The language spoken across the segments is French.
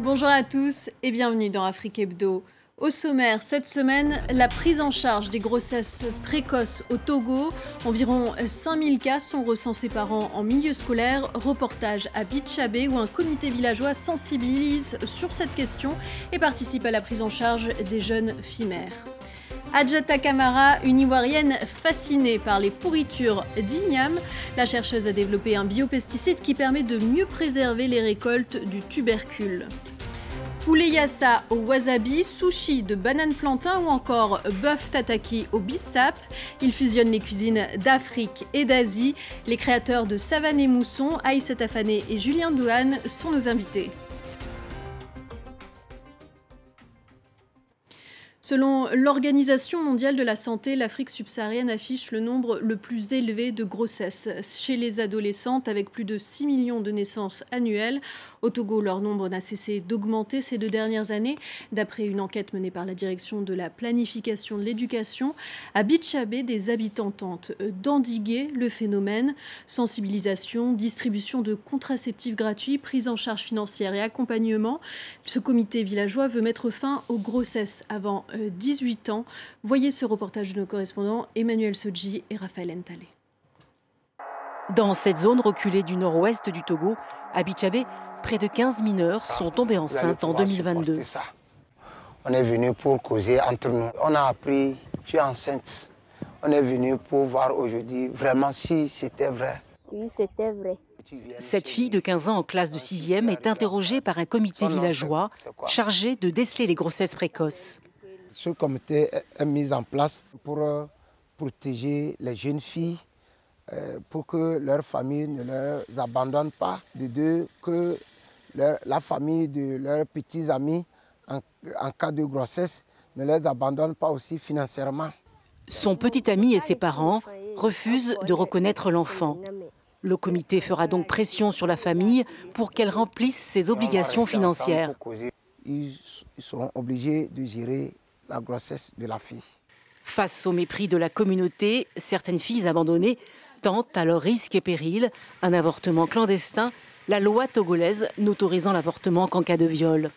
Bonjour à tous et bienvenue dans Afrique Hebdo. Au sommaire, cette semaine, la prise en charge des grossesses précoces au Togo. Environ 5000 cas sont recensés par an en milieu scolaire. Reportage à Bichabé où un comité villageois sensibilise sur cette question et participe à la prise en charge des jeunes filles mères. Adjata Camara, une Ivoirienne fascinée par les pourritures d'igname, la chercheuse a développé un biopesticide qui permet de mieux préserver les récoltes du tubercule. Poulet yassa au wasabi, sushi de banane plantain ou encore bœuf tataki au bissap. Ils fusionnent les cuisines d'Afrique et d'Asie. Les créateurs de Savane et Mousson, Aïssata Fané et Julien Douane sont nos invités. Selon l'Organisation mondiale de la santé, l'Afrique subsaharienne affiche le nombre le plus élevé de grossesses chez les adolescentes, avec plus de 6 millions de naissances annuelles. Au Togo, leur nombre n'a cessé d'augmenter ces 2 dernières années, d'après une enquête menée par la direction de la planification de l'éducation. À Bichabé, des habitants tentent d'endiguer le phénomène. Sensibilisation, distribution de contraceptifs gratuits, prise en charge financière et accompagnement. Ce comité villageois veut mettre fin aux grossesses avant 18 ans. Voyez ce reportage de nos correspondants Emmanuel Sodji et Raphaël Ntalé. Dans cette zone reculée du nord-ouest du Togo, à Bichabé, près de 15 mineurs sont tombés enceintes en 2022. On est venu pour causer entre nous. On a appris, tu es enceinte. On est venu pour voir aujourd'hui vraiment si c'était vrai. Oui, c'était vrai. Cette fille de 15 ans en classe de 6e est interrogée par un comité villageois chargé de déceler les grossesses précoces. Ce comité est mis en place pour protéger les jeunes filles, pour que leur famille ne les abandonne pas, de deux, que la famille de leurs petits amis, en cas de grossesse, ne les abandonne pas aussi financièrement. Son petit ami et ses parents refusent de reconnaître l'enfant. Le comité fera donc pression sur la famille pour qu'elle remplisse ses obligations financières. Ils seront obligés de gérer la grossesse de la fille. Face au mépris de la communauté, certaines filles abandonnées tentent à leur risque et péril un avortement clandestin, la loi togolaise n'autorisant l'avortement qu'en cas de viol.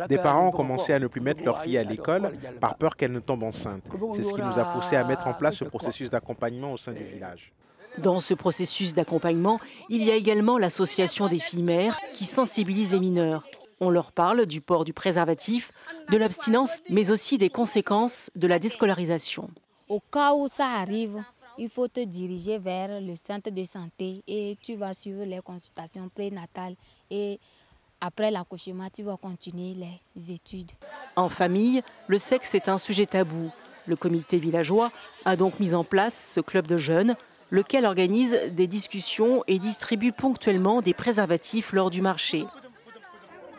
Des parents ont commencé à ne plus mettre leur fille à l'école par peur qu'elle ne tombe enceinte. C'est ce qui nous a poussé à mettre en place ce processus d'accompagnement au sein du village. Dans ce processus d'accompagnement, il y a également l'association des filles mères qui sensibilise les mineurs. On leur parle du port du préservatif, de l'abstinence, mais aussi des conséquences de la déscolarisation. Au cas où ça arrive, il faut te diriger vers le centre de santé et tu vas suivre les consultations prénatales et après l'accouchement, tu vas continuer les études. En famille, le sexe est un sujet tabou. Le comité villageois a donc mis en place ce club de jeunes, lequel organise des discussions et distribue ponctuellement des préservatifs lors du marché.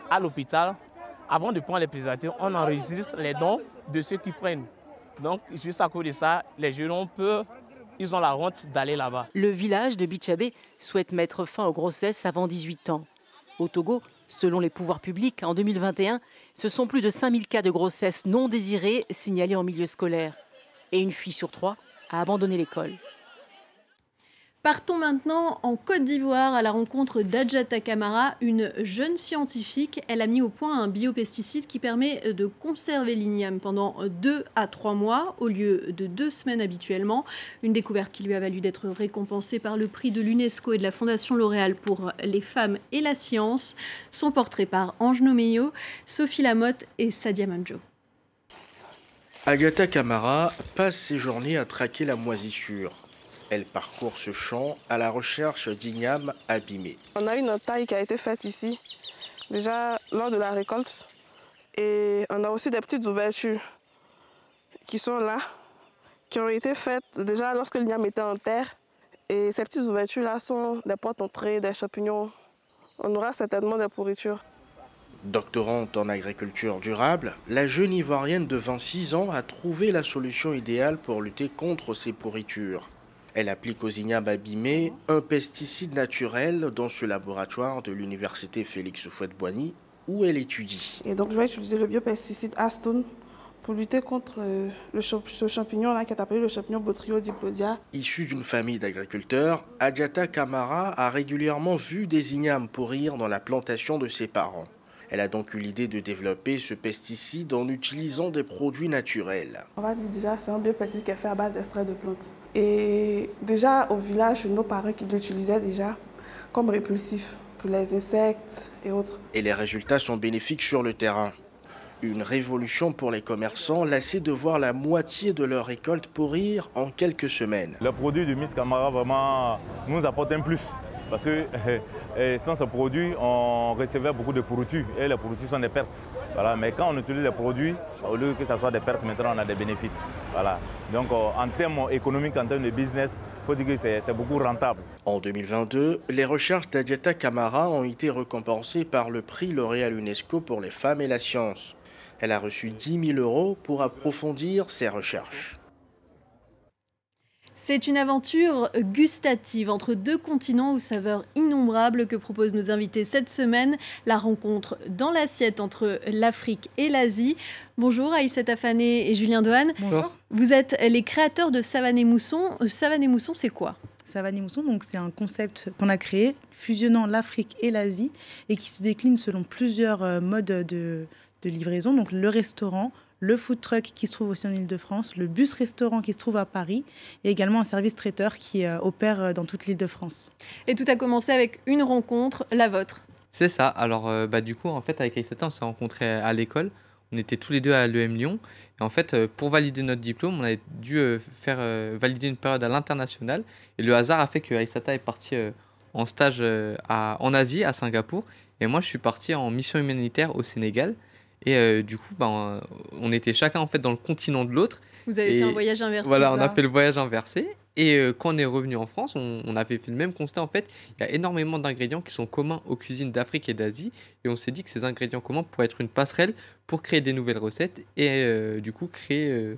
À l'hôpital, avant de prendre les préservatifs, on enregistre les dons de ceux qui prennent. Donc, juste à cause de ça, les jeunes ils ont la honte d'aller là-bas. Le village de Bichabé souhaite mettre fin aux grossesses avant 18 ans. Au Togo, selon les pouvoirs publics, en 2021, ce sont plus de 5000 cas de grossesse non désirées signalés en milieu scolaire. Et une fille sur 3 a abandonné l'école. Partons maintenant en Côte d'Ivoire à la rencontre d'Adjata Camara, une jeune scientifique. Elle a mis au point un biopesticide qui permet de conserver l'igname pendant 2 à 3 mois au lieu de 2 semaines habituellement. Une découverte qui lui a valu d'être récompensée par le prix de l'UNESCO et de la Fondation L'Oréal pour les femmes et la science. Son portrait par Ange Nomeyo, Sophie Lamotte et Sadia Manjo. Adjata Camara passe ses journées à traquer la moisissure. Elle parcourt ce champ à la recherche d'ignames abîmés. On a une taille qui a été faite ici, déjà lors de la récolte. Et on a aussi des petites ouvertures qui sont là, qui ont été faites déjà lorsque l'igname était en terre. Et ces petites ouvertures-là sont des portes d'entrée, des champignons. On aura certainement des pourritures. Doctorante en agriculture durable, la jeune Ivoirienne de 26 ans a trouvé la solution idéale pour lutter contre ces pourritures. Elle applique aux ignames abîmés un pesticide naturel dans ce laboratoire de l'université Félix Houphouët-Boigny où elle étudie. Et donc je vais utiliser le biopesticide Astone pour lutter contre ce champignon-là qui est appelé le champignon Botrytis diplodia. Issue d'une famille d'agriculteurs, Adjata Camara a régulièrement vu des ignames pourrir dans la plantation de ses parents. Elle a donc eu l'idée de développer ce pesticide en utilisant des produits naturels. On va dire déjà c'est un biopesticide qui est fait à base d'extrait de plantes. Et déjà au village, nos parents qui l'utilisaient déjà comme répulsif pour les insectes et autres. Et les résultats sont bénéfiques sur le terrain. Une révolution pour les commerçants, lassés de voir la moitié de leur récolte pourrir en quelques semaines. Le produit du Miss Camara vraiment nous apporte un plus. Parce que sans ce produit, on recevait beaucoup de pourritures et les pourritures sont des pertes. Voilà. Mais quand on utilise les produits, au lieu que ce soit des pertes, maintenant on a des bénéfices. Voilà. Donc en termes économiques, en termes de business, il faut dire que c'est beaucoup rentable. En 2022, les recherches d'Adiata Camara ont été récompensées par le prix lauréat UNESCO pour les femmes et la science. Elle a reçu 10 000 € pour approfondir ses recherches. C'est une aventure gustative entre deux continents aux saveurs innombrables que proposent nos invités cette semaine. La rencontre dans l'assiette entre l'Afrique et l'Asie. Bonjour Aïssata Fané et Julien Dohan. Bonjour. Vous êtes les créateurs de Savané Mousson. Savané Mousson, c'est quoi ? Savané Mousson, donc c'est un concept qu'on a créé fusionnant l'Afrique et l'Asie et qui se décline selon plusieurs modes de livraison. Donc le restaurant, le food truck qui se trouve aussi en Île-de-France, le bus-restaurant qui se trouve à Paris et également un service traiteur qui opère dans toute l'Île-de-France. Et tout a commencé avec une rencontre, la vôtre. C'est ça. Alors, du coup, en fait, avec Aïssata, on s'est rencontrés à l'école. On était tous les deux à l'EM Lyon. Et en fait, pour valider notre diplôme, on avait dû faire valider une période à l'international. Et le hasard a fait que Aïssata est partie en stage en Asie, à Singapour. Et moi, je suis parti en mission humanitaire au Sénégal. Et du coup, on était chacun en fait dans le continent de l'autre. Vous avez fait un voyage inversé. Voilà, on a fait le voyage inversé. Et quand on est revenu en France, on avait fait le même constat. En fait, il y a énormément d'ingrédients qui sont communs aux cuisines d'Afrique et d'Asie. Et on s'est dit que ces ingrédients communs pourraient être une passerelle pour créer des nouvelles recettes et du coup créer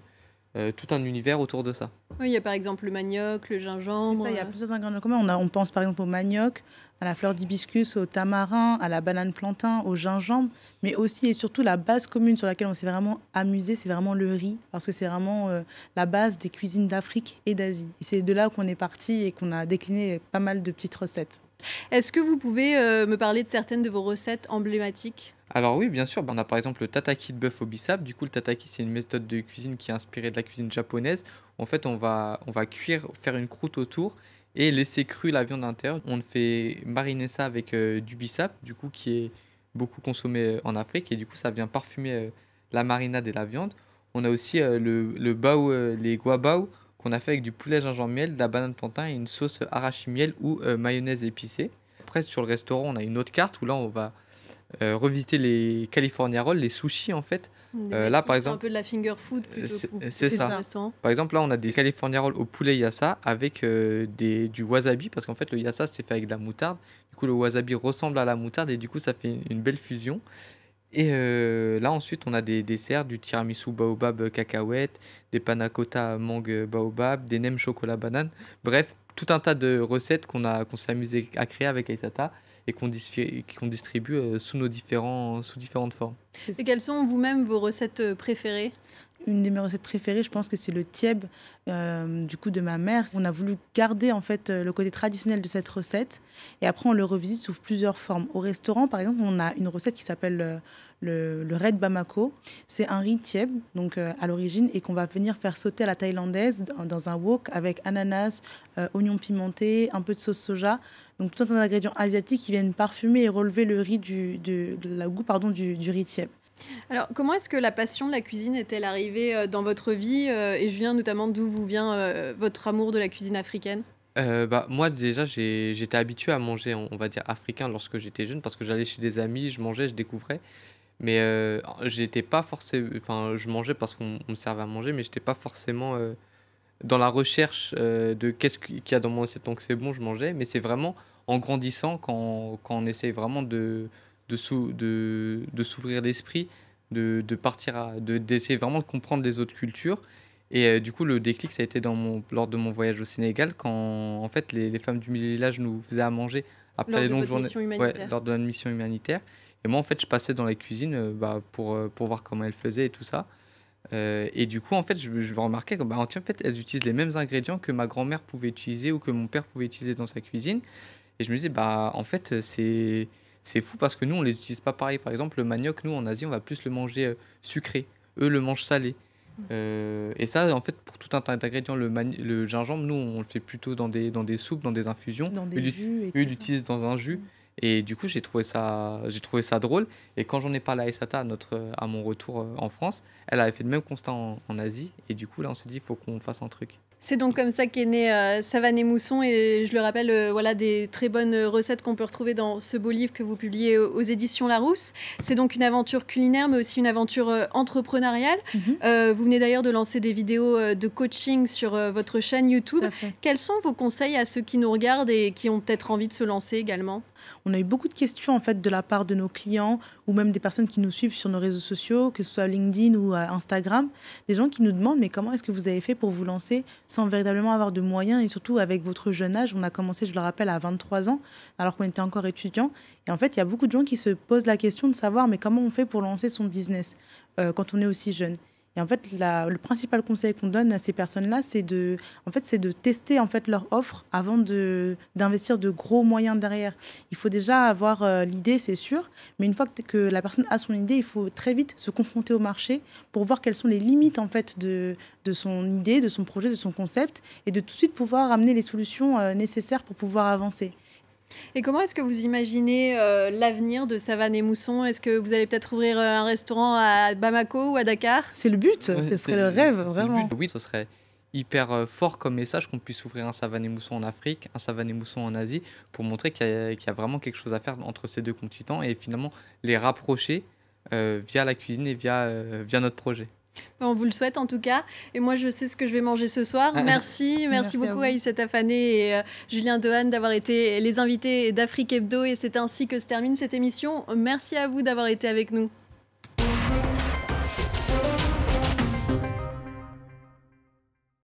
tout un univers autour de ça. Oui, il y a par exemple le manioc, le gingembre. C'est ça, il y a plusieurs ingrédients communs. On pense par exemple au manioc, à la fleur d'hibiscus, au tamarin, à la banane plantain, au gingembre, mais aussi et surtout la base commune sur laquelle on s'est vraiment amusé, c'est vraiment le riz, parce que c'est vraiment la base des cuisines d'Afrique et d'Asie. Et c'est de là qu'on est parti et qu'on a décliné pas mal de petites recettes. Est-ce que vous pouvez me parler de certaines de vos recettes emblématiques ? Alors oui, bien sûr, on a par exemple le tataki de bœuf au bissap. Du coup, le tataki, c'est une méthode de cuisine qui est inspirée de la cuisine japonaise. En fait, on va cuire, faire une croûte autour et laisser crue la viande à l'intérieur. On fait mariner ça avec du bissap, du coup, qui est beaucoup consommé en Afrique. Et du coup, ça vient parfumer la marinade et la viande. On a aussi le bao, les guabao, qu'on a fait avec du poulet gingembre miel, de la banane plantain et une sauce arachide miel ou mayonnaise épicée. Après, sur le restaurant, on a une autre carte où là, on va revisiter les California Rolls, les sushis en fait. Là, par exemple, un peu de la finger food plutôt. C'est ça. Par exemple, là, on a des California Rolls au poulet yassa avec du wasabi, parce qu'en fait, le yassa, c'est fait avec de la moutarde. Du coup, le wasabi ressemble à la moutarde et du coup, ça fait une belle fusion. Et là, ensuite, on a des desserts, du tiramisu baobab cacahuète, des panna cotta mangue baobab, des nems chocolat banane. Bref, tout un tas de recettes qu'on s'est amusé à créer avec Aïssata et qu'on distribue sous différentes formes. Et quelles sont vous-même vos recettes préférées ? Une de mes recettes préférées, je pense que c'est le tieb du coup de ma mère. On a voulu garder en fait le côté traditionnel de cette recette et après on le revisite sous plusieurs formes. Au restaurant, par exemple, on a une recette qui s'appelle le red bamako. C'est un riz tieb donc à l'origine et qu'on va venir faire sauter à la thaïlandaise dans un wok avec ananas, oignons pimentés, un peu de sauce soja. Donc tout un tas d'ingrédients asiatiques qui viennent parfumer et relever le riz le goût du riz tieb. Alors, comment est-ce que la passion de la cuisine est-elle arrivée dans votre vie et Julien, notamment, d'où vous vient votre amour de la cuisine africaine ? Moi, déjà, j'étais habitué à manger, on va dire, africain lorsque j'étais jeune, parce que j'allais chez des amis, je mangeais, je découvrais. Mais j'étais pas forcément... Enfin, je mangeais parce qu'on me servait à manger, mais j'étais pas forcément dans la recherche de qu'est-ce qu'il y a dans mon assiette, donc c'est bon, je mangeais. Mais c'est vraiment en grandissant, quand on essaye vraiment de s'ouvrir l'esprit, d'essayer vraiment de comprendre les autres cultures. Et du coup, le déclic, ça a été lors de mon voyage au Sénégal, quand en fait les femmes du village nous faisaient à manger après les longues journées, lors de notre mission humanitaire. Et moi, en fait, je passais dans la cuisine pour voir comment elles faisaient et tout ça. Et du coup, en fait, je remarquais que en fait, elles utilisent les mêmes ingrédients que ma grand-mère pouvait utiliser ou que mon père pouvait utiliser dans sa cuisine. Et je me disais, en fait, c'est fou parce que nous, on les utilise pas pareil. Par exemple, le manioc, nous, en Asie, on va plus le manger sucré. Eux le mangent salé. Et ça, en fait, pour tout un tas d'ingrédients, le gingembre, nous, on le fait plutôt dans des soupes, dans des infusions. Dans des jus. Eux, ils l'utilisent dans un jus. Et du coup, j'ai trouvé ça drôle. Et quand j'en ai parlé à Aissata, à mon retour en France, elle avait fait le même constat en Asie. Et du coup, là, on s'est dit, il faut qu'on fasse un truc. C'est donc comme ça qu'est né Savane et Mousson, et je le rappelle, voilà des très bonnes recettes qu'on peut retrouver dans ce beau livre que vous publiez aux éditions Larousse. C'est donc une aventure culinaire, mais aussi une aventure entrepreneuriale. Vous venez d'ailleurs de lancer des vidéos de coaching sur votre chaîne YouTube. Quels sont vos conseils à ceux qui nous regardent et qui ont peut-être envie de se lancer également ? On a eu beaucoup de questions en fait de la part de nos clients ou même des personnes qui nous suivent sur nos réseaux sociaux, que ce soit LinkedIn ou Instagram, des gens qui nous demandent mais comment est-ce que vous avez fait pour vous lancer sans véritablement avoir de moyens, et surtout avec votre jeune âge. On a commencé, je le rappelle, à 23 ans alors qu'on était encore étudiant. Et en fait, il y a beaucoup de gens qui se posent la question de savoir mais comment on fait pour lancer son business quand on est aussi jeune. Et en fait, le principal conseil qu'on donne à ces personnes-là, c'est de tester en fait leur offre avant d'investir de gros moyens derrière. Il faut déjà avoir l'idée, c'est sûr, mais une fois que la personne a son idée, il faut très vite se confronter au marché pour voir quelles sont les limites en fait de son idée, de son projet, de son concept, et de tout de suite pouvoir amener les solutions nécessaires pour pouvoir avancer. Et comment est-ce que vous imaginez l'avenir de Savane et Mousson ? Est-ce que vous allez peut-être ouvrir un restaurant à Bamako ou à Dakar ? C'est le but, ce serait le rêve, vraiment. Oui, ce serait hyper fort comme message qu'on puisse ouvrir un Savane et Mousson en Afrique, un Savane et Mousson en Asie, pour montrer qu'il y a vraiment quelque chose à faire entre ces deux continents et finalement les rapprocher via la cuisine et via notre projet. On vous le souhaite en tout cas. Et moi, je sais ce que je vais manger ce soir. Merci beaucoup Aissata Fané et Julien Dehaene d'avoir été les invités d'Afrique Hebdo. Et c'est ainsi que se termine cette émission. Merci à vous d'avoir été avec nous.